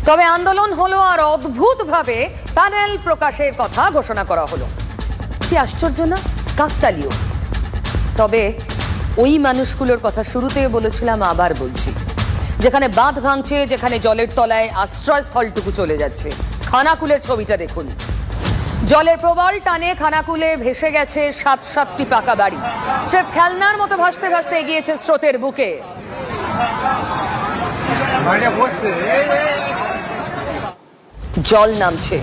তবে আন্দোলন হলো আর অদ্ভুতভাবে প্যানেল প্রকাশের কথা ঘোষণা করা হলো। কি আশ্চর্য না, কাকতালীয়। তবে ওই মানুষগুলোর কথা শুরুতেই বলেছিলাম, আবার বলছি, যেখানে বাঁধ ভাঙছে, যেখানে জলের তলায় আশ্রয়স্থলটুকু চলে যাচ্ছে। খানাকুলের ছবিটা দেখুন। জলের প্রবল টানে খানাকুলে ভেসে গেছে সাতটি পাকা বাড়ি। স্রেফ খেলনার মতো ভাসতে ভাসতে এগিয়েছে স্রোতের বুকে। জল নামছে,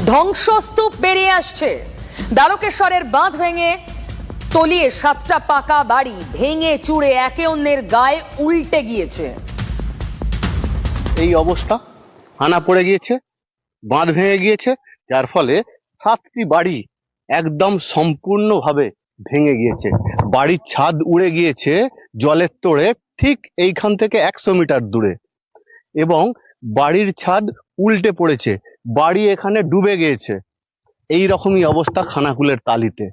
ধ্বংসস্তূপ বেরিয়ে আসছে। দ্বারকেশ্বরের বাঁধ ভেঙে তলিয়ে 7টা পাকা বাড়ি ভেঙে চুড়ে একে অন্যের গায়ে উল্টে গিয়েছে। এই অবস্থা, হানা পড়ে গিয়েছে, বাঁধ ভেঙে গিয়েছে, যার ফলে 7টি বাড়ি একদম সম্পূর্ণভাবে ভেঙে গিয়েছে। বাড়ির ছাদ উড়ে গিয়েছে জলের তোড়ে ঠিক এইখান থেকে 100 মিটার দূরে, এবং বাড়ির ছাদ উল্টে পড়েছে, বাড়ি এখানে ডুবে গিয়েছে। এই রকমই অবস্থা খানাকুলের তালিতে।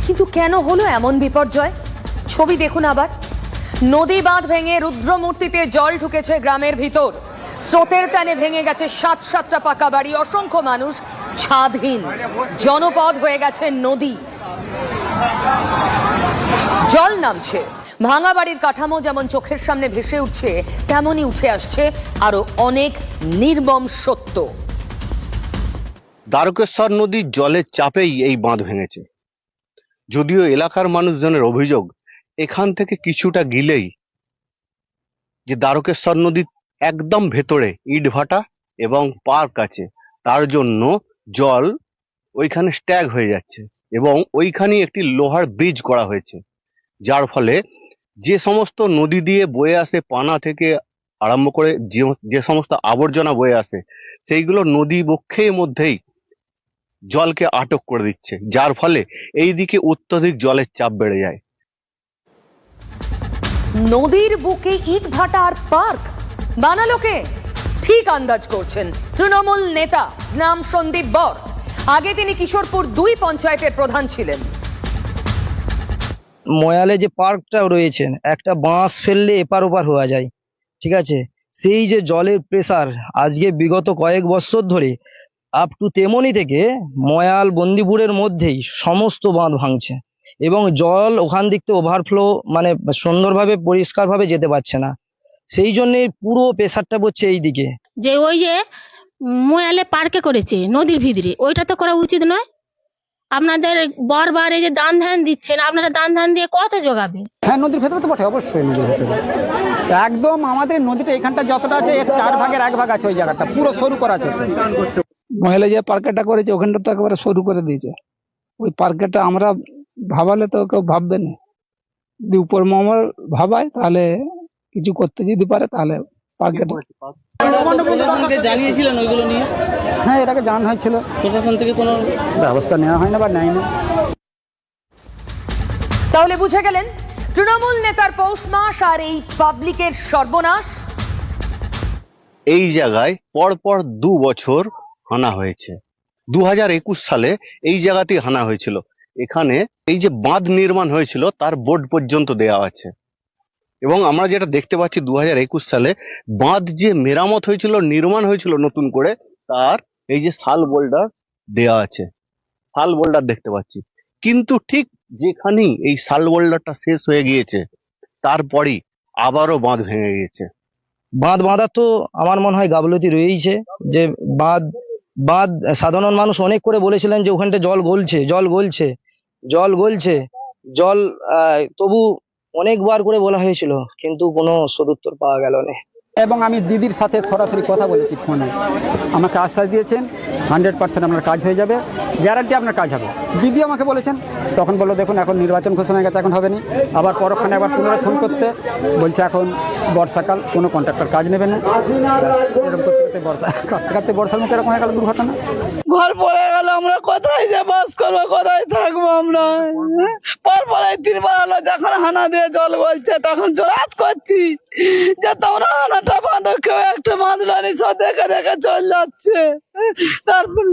কিন্তু কেন হলো এমন বিপর্যয়? ছবি দেখুন আবার। নদী বাঁধ ভেঙে রুদ্রমূর্তিতে জল ঢুকেছে গ্রামের ভিতর। স্রোতের টানে ভেঙে গেছে 7টা পাকা বাড়ি, অসংখ্য মানুষ ছাদহীন। জনপদ হয়ে গেছে নদী। জল নামছে, ভাঙা বাড়ির কাঠামো যেমন চোখের সামনে ভেসে উঠছে, তেমনই উঠে আসছে আরো অনেক নির্মম সত্য। দ্বারকেশ্বর নদীর জলের চাপেই এই বাঁধ ভেঙেছে। যদিও এলাকার মানুষজনের অভিযোগ, এখান থেকে কিছুটা গিলেই যে দ্বারকেশ্বর নদীর একদম ভেতরে ইটভাটা এবং পার্ক আছে, তার জন্য জল ওইখানে স্ট্যাগ হয়ে যাচ্ছে, এবং ওইখানে একটি লোহার ব্রিজ করা হয়েছে, যার ফলে যে সমস্ত নদী দিয়ে বয়ে আসে, পানা থেকে আরম্ভ করে যে সমস্ত আবর্জনা বয়ে আসে, সেইগুলো নদী বক্ষের মধ্যেই জলকে আটক করে দিচ্ছে, যার ফলে এই দিকে অত্যধিক জলের চাপ বেড়ে যায়। নদীর বুকে ইট ভাটা আর পার্ক বানালো কে? ঠিক আন্দাজ করছেন তৃণমূল নেতা, নাম সন্দীপ বর। আগে তিনি কিশোরপুর 2 পঞ্চায়েতের প্রধান ছিলেন। ময়ালে যে পার্কটা রয়েছে, একটা বাঁশ ফেললে এপার ওপার হওয়া যায়, ঠিক আছে? সেই যে জলের প্রেসার আজকে বিগত কয়েক বছর ধরে আপ টু তেমনি থেকে ময়াল বন্দিপুরের মধ্যেই সমস্ত বাঁধ ভাঙছে, এবং জল ওখান দিক থেকে ওভারফ্লো মানে সুন্দরভাবে পরিষ্কারভাবে যেতে পারছে না। সেই জন্যে পুরো প্রেসারটা পড়ছে এই দিকে। যে ওই যে ময়ালে পার্কে করেছে নদীর ভিতরে, ওইটা তো করা উচিত নয়। আপনাদের বারবার এই যে দান ধ্যান দিচ্ছেন, আপনারা দান ধ্যান দিয়ে কত জোগাবে? হ্যাঁ, নদীর ভেতরে তো বটে, অবশ্যই নদীর ভেতরে একদম। আমাদের নদীটা এখানটা যতটা আছে, এর 4 ভাগের 1 ভাগ আছে। ওই জায়গাটা পুরো সরু করা আছে। মহিলা যে পার্কটা করেছে ওখানটা তো একেবারে সরু করে দিয়েছে। ওই পার্কটা আমরা ভাবালে তো কেউ ভাববে না, যদি উপর মহল ভাবায় তাহলে কিছু করতে যদি পারে তাহলে পার্কটা। জানিয়েছিলেন ওইগুলো নিয়ে? হ্যাঁ, এর আগে জানানো হয়েছিল, প্রশাসন থেকে কোনো ব্যবস্থা নেওয়া হয় না বা নেয় না। তাহলে বুঝে গেলেন তৃণমূল নেতার পৌষ মাস আর এই পাবলিকের সর্বনাশ। এই জায়গায় পরপর 2 বছর হানা হয়েছে। 2021 সালে এই জায়গাতেই হানা হয়েছিল। এখানে এই যে বাঁধ নির্মাণ হয়েছিল তার বোর্ড পর্যন্ত দেওয়া আছে, এবং আমরা যেটা দেখতে পাচ্ছি 2021 সালে বাঁধ যে মেরামত হয়েছিল, নির্মাণ হয়েছিল নতুন করে, তার এই যে শাল বোল্ডার দেওয়া আছে, শাল বোল্ডার দেখতে পাচ্ছি। কিন্তু ঠিক যেখানেই এই শাল বোল্ডারটা শেষ হয়ে গিয়েছে, তারপরই আবারও বাঁধ ভেঙে গিয়েছে। বাঁধ বাঁধা তো আমার মনে হয় গাফলতি রয়েছে। যে বাঁধ বাঁধ সাধারণ মানুষ অনেক করে বলেছিলেন যে ওখানটা জল গলছে, জল গলছে, জল গলছে, জল তবু অনেকবার করে বলা হয়েছিল, কিন্তু কোনো সদুত্তর পাওয়া গেল না। এবং আমি দিদির সাথে সরাসরি কথা বলেছি ফোনে, আমাকে আশ্বাস দিয়েছেন 100% আপনার কাজ হয়ে যাবে, গ্যারান্টি আপনার কাজ হবে। দিদি আমাকে বলেছেন, তখন বললো দেখুন এখন নির্বাচন ঘোষণা হয়ে গেছে, এখন হবে না। আবার পরক্ষণে আবার পুনরায় ফোন করতে বলছে এখন বর্ষাকাল, কোনো কন্ট্রাক্টর কাজ নেবে না। এরকম করতে করতে বর্ষা কাটতে কাটতে বর্ষার মুখে এরকম হয়ে গেল দুর্ঘটনা। ঘর পড়ে গেল, আমরা কোথায় যে বাস করবো, কোথায় থাকবো আমরা? পরপর 3বার হলো, যখন হানা দিয়ে জল বলছে তখন জোরাত করছি যে তোমরা হানাটা বাঁধো, কেউ একটা বাঁধলানি, সব দেখে দেখে চল যাচ্ছে। তারপর